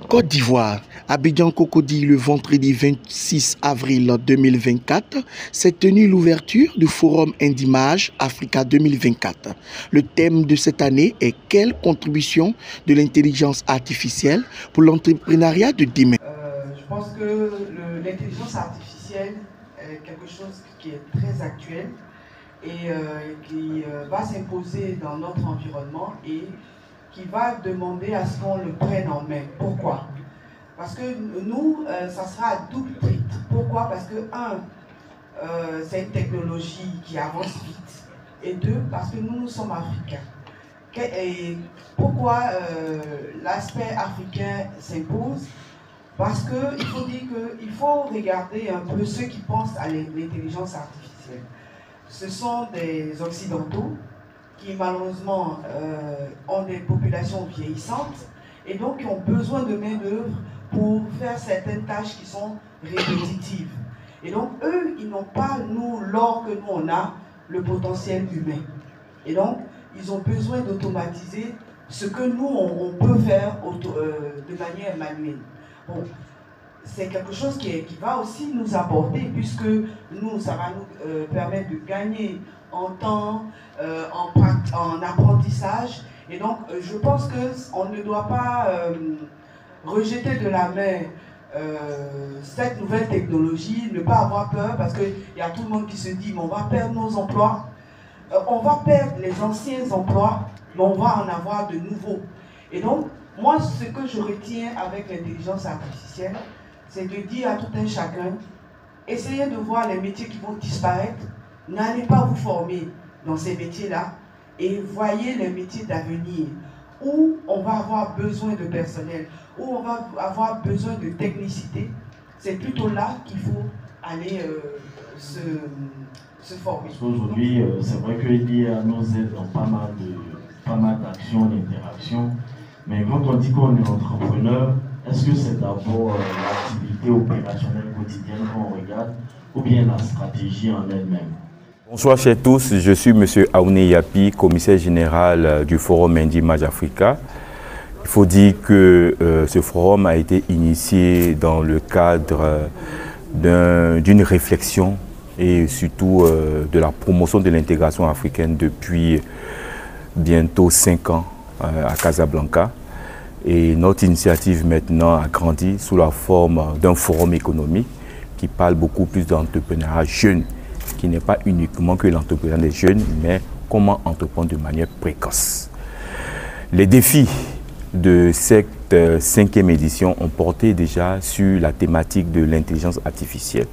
Côte d'Ivoire, Abidjan Cocody, le vendredi 26 avril 2024, s'est tenu l'ouverture du Forum Indimage Africa 2024. Le thème de cette année est « Quelle contribution de l'intelligence artificielle pour l'entrepreneuriat de demain ?» Je pense que l'intelligence artificielle est quelque chose qui est très actuel et qui va s'imposer dans notre environnement et qui va demander à ce qu'on le prenne en main. Pourquoi? Parce que nous, ça sera à double titre. Pourquoi? Parce que, c'est une technologie qui avance vite. Et deux, parce que nous sommes africains. Et pourquoi l'aspect africain s'impose? Parce qu'il faut dire qu'il faut regarder un peu ceux qui pensent à l'intelligence artificielle. Ce sont des Occidentaux qui malheureusement ont des populations vieillissantes et donc qui ont besoin de main-d'œuvre pour faire certaines tâches qui sont répétitives. Et donc eux, ils n'ont pas, l'or que nous on a, le potentiel humain. Et donc, ils ont besoin d'automatiser ce que nous, on peut faire de manière manuelle. Bon, c'est quelque chose qui va aussi nous apporter, puisque nous, ça va nous permettre de gagner en temps, en apprentissage. Et donc, je pense qu'on ne doit pas rejeter de la main cette nouvelle technologie, ne pas avoir peur, parce qu'il y a tout le monde qui se dit, mais on va perdre nos emplois, on va perdre les anciens emplois, mais on va en avoir de nouveaux. Et donc, moi, ce que je retiens avec l'intelligence artificielle, c'est de dire à tout un chacun, essayez de voir les métiers qui vont disparaître, n'allez pas vous former dans ces métiers-là et voyez les métiers d'avenir où on va avoir besoin de personnel, où on va avoir besoin de technicité. C'est plutôt là qu'il faut aller se former. Aujourd'hui, c'est vrai que l'IA nous aide dans pas mal d'actions, d'interactions, mais quand on dit qu'on est entrepreneur, est-ce que c'est d'abord l'activité opérationnelle quotidienne qu'on regarde ou bien la stratégie en elle-même? Bonsoir chers tous, je suis M. Aouné Yapi, commissaire général du Forum Indimage Africa. Il faut dire que ce forum a été initié dans le cadre d'une réflexion et surtout de la promotion de l'intégration africaine depuis bientôt 5 ans à Casablanca. Et notre initiative maintenant a grandi sous la forme d'un forum économique qui parle beaucoup plus d'entrepreneuriat jeune, qui n'est pas uniquement que l'entrepreneuriat des jeunes, mais comment entreprendre de manière précoce. Les défis de cette 5e édition ont porté déjà sur la thématique de l'intelligence artificielle.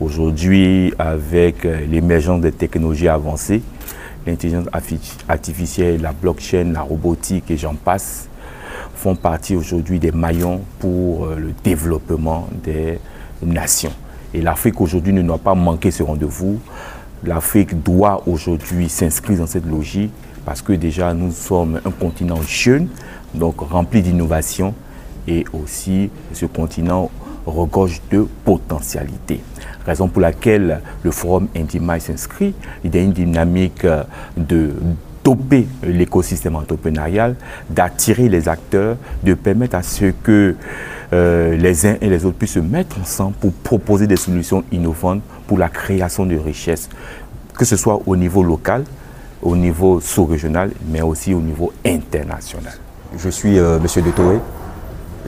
Aujourd'hui, avec l'émergence des technologies avancées, l'intelligence artificielle, la blockchain, la robotique et j'en passe, font partie aujourd'hui des maillons pour le développement des nations. Et l'Afrique aujourd'hui ne doit pas manquer ce rendez-vous. L'Afrique doit aujourd'hui s'inscrire dans cette logique parce que déjà nous sommes un continent jeune, donc rempli d'innovation et aussi ce continent regorge de potentialités. Raison pour laquelle le Forum Indimage s'inscrit. Il y a une dynamique de doper l'écosystème entrepreneurial, d'attirer les acteurs, de permettre à ce que les uns et les autres puissent se mettre ensemble pour proposer des solutions innovantes pour la création de richesses, que ce soit au niveau local, au niveau sous-régional, mais aussi au niveau international. Je suis M. Detoé,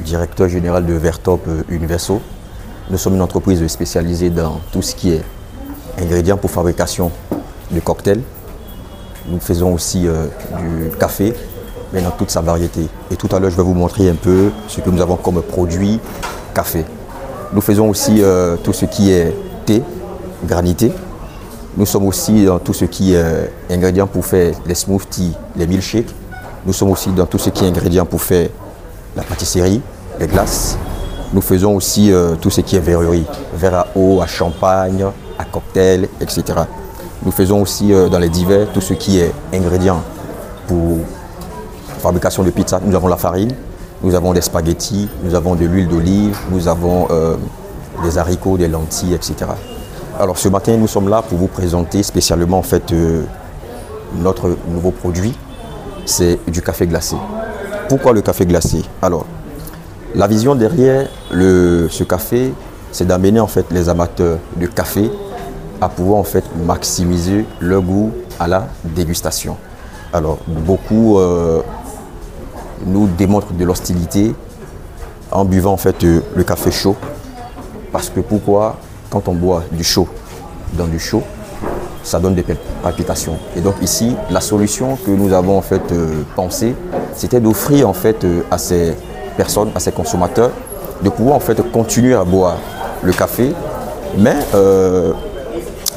directeur général de Vertop Universo. Nous sommes une entreprise spécialisée dans tout ce qui est ingrédients pour fabrication de cocktails. Nous faisons aussi du café, mais dans toute sa variété. Et tout à l'heure, je vais vous montrer un peu ce que nous avons comme produit café. Nous faisons aussi tout ce qui est thé, granité. Nous sommes aussi dans tout ce qui est ingrédients pour faire les smoothies, les milkshakes. Nous sommes aussi dans tout ce qui est ingrédients pour faire la pâtisserie, les glaces. Nous faisons aussi tout ce qui est verrerie, verre à eau, à champagne, à cocktail, etc. Nous faisons aussi dans les divers tout ce qui est ingrédients pour fabrication de pizza. Nous avons la farine, nous avons des spaghettis, nous avons de l'huile d'olive, nous avons des haricots, des lentilles, etc. Alors ce matin, nous sommes là pour vous présenter spécialement en fait notre nouveau produit, c'est du café glacé. Pourquoi le café glacé? Alors, La vision derrière ce café, c'est d'amener en fait les amateurs de café à pouvoir en fait maximiser leur goût à la dégustation. Alors beaucoup nous démontrent de l'hostilité en buvant en fait le café chaud. Parce que pourquoi? Quand on boit du chaud dans du chaud, ça donne des palpitations. Et donc ici, la solution que nous avons en fait pensée, c'était d'offrir en fait à ces personnes, à ces consommateurs, de pouvoir en fait continuer à boire le café, mais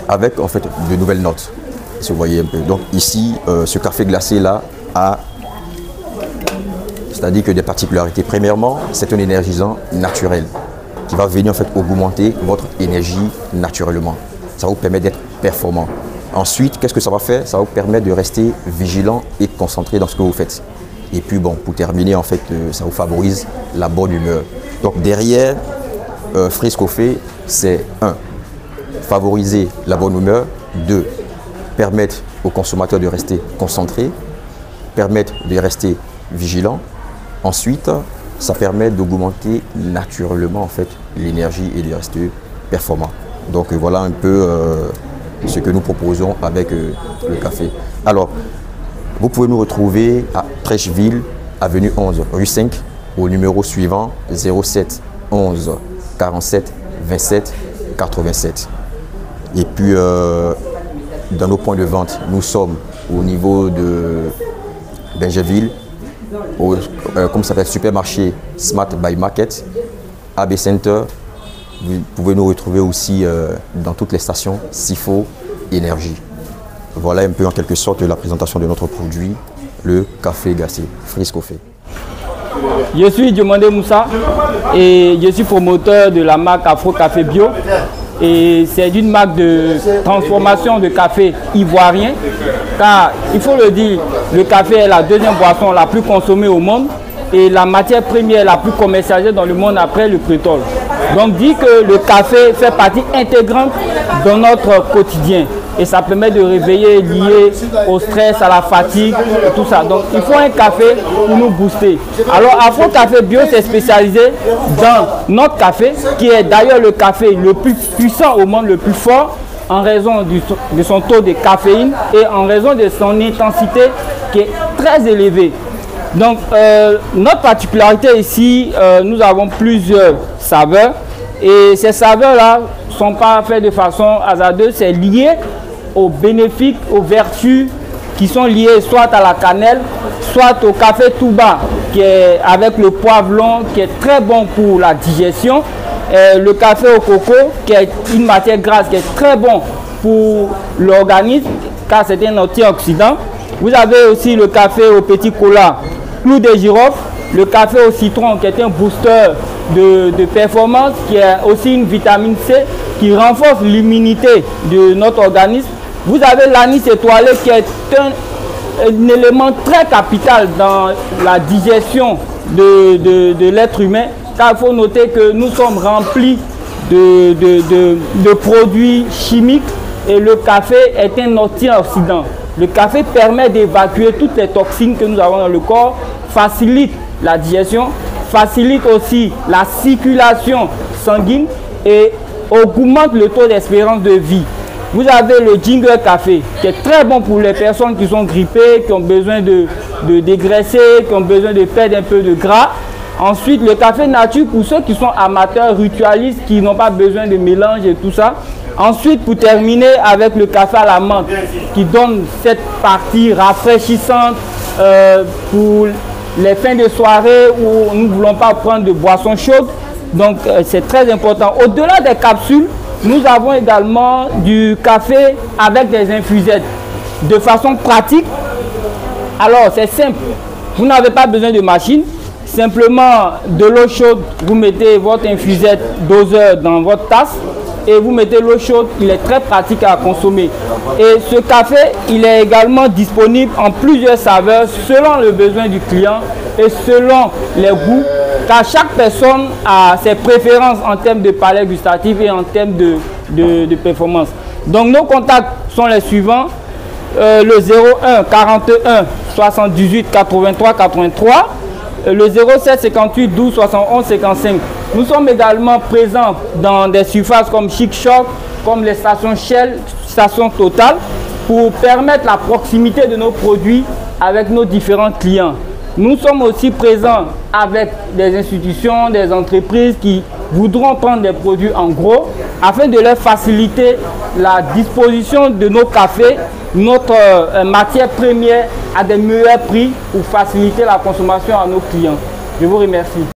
avec en fait de nouvelles notes. Si vous voyez un peu. Donc ici, ce café glacé là a, c'est-à-dire que des particularités. Premièrement, c'est un énergisant naturel qui va venir en fait augmenter votre énergie naturellement. Ça va vous permettre d'être performant. Ensuite, qu'est-ce que ça va faire? Ça va vous permettre de rester vigilant et concentré dans ce que vous faites. Et puis bon, pour terminer, en fait, ça vous favorise la bonne humeur. Donc derrière Freeze Coffee, c'est 1. Favoriser la bonne humeur. 2. Permettre aux consommateurs de rester concentrés. Permettre de rester vigilants. Ensuite, ça permet d'augmenter naturellement en fait l'énergie et de rester performant. Donc voilà un peu ce que nous proposons avec le café. Alors, vous pouvez nous retrouver à Trècheville, avenue 11, rue 5, au numéro suivant 07 11 47 27 87. Et puis, dans nos points de vente, nous sommes au niveau de Benjeville, comme ça s'appelle, supermarché Smart by Market, AB Center. Vous pouvez nous retrouver aussi dans toutes les stations SIFO Énergie. Voilà un peu en quelque sorte la présentation de notre produit, le café glacé Freeze Coffee. Je suis Diomandé Moussa et je suis promoteur de la marque Afro Café Bio. Et c'est une marque de transformation de café ivoirien, car il faut le dire, le café est la deuxième boisson la plus consommée au monde et la matière première la plus commercialisée dans le monde après le pétrole. Donc dit que le café fait partie intégrante de notre quotidien et ça permet de réveiller lié au stress, à la fatigue et tout ça. Donc il faut un café pour nous booster. Alors Afro Café Bio s'est spécialisé dans notre café, qui est d'ailleurs le café le plus puissant au monde, le plus fort, en raison de son taux de caféine et en raison de son intensité qui est très élevée. Donc notre particularité ici, nous avons plusieurs saveurs et ces saveurs-là ne sont pas faites de façon hasardeuse, c'est lié aux bénéfices, aux vertus qui sont liées soit à la cannelle, soit au café Touba, qui est avec le poivron, qui est très bon pour la digestion. Et le café au coco, qui est une matière grasse, qui est très bon pour l'organisme, car c'est un antioxydant. Vous avez aussi le café au petit cola, clou de girofle, le café au citron, qui est un booster de performance, qui est aussi une vitamine C, qui renforce l'immunité de notre organisme. Vous avez l'anis étoilé, qui est un élément très capital dans la digestion de l'être humain, car il faut noter que nous sommes remplis de produits chimiques et le café est un antioxydant. Le café permet d'évacuer toutes les toxines que nous avons dans le corps, facilite la digestion, facilite aussi la circulation sanguine et augmente le taux d'espérance de vie. Vous avez le Ginger Café, qui est très bon pour les personnes qui sont grippées, qui ont besoin de dégraisser, qui ont besoin de perdre un peu de gras. Ensuite, le café nature pour ceux qui sont amateurs, ritualistes, qui n'ont pas besoin de mélange et tout ça. Ensuite, pour terminer, avec le café à la menthe, qui donne cette partie rafraîchissante pour les fins de soirée où nous ne voulons pas prendre de boissons chaudes. Donc, c'est très important. Au-delà des capsules, nous avons également du café avec des infusettes de façon pratique. Alors, c'est simple. Vous n'avez pas besoin de machine. Simplement de l'eau chaude, vous mettez votre infusette doseur dans votre tasse et vous mettez l'eau chaude. Il est très pratique à consommer. Et ce café, il est également disponible en plusieurs saveurs selon le besoin du client et selon les goûts, car chaque personne a ses préférences en termes de palais gustatif et en termes de performance. Donc nos contacts sont les suivants. Le 01 41 78 83 83 le 07 58 12 71 55. Nous sommes également présents dans des surfaces comme Chic Choc, comme les stations Shell, stations Total, pour permettre la proximité de nos produits avec nos différents clients. Nous sommes aussi présents avec des institutions, des entreprises qui voudront prendre des produits en gros afin de leur faciliter la disposition de nos cafés, notre matière première à des meilleurs prix pour faciliter la consommation à nos clients. Je vous remercie.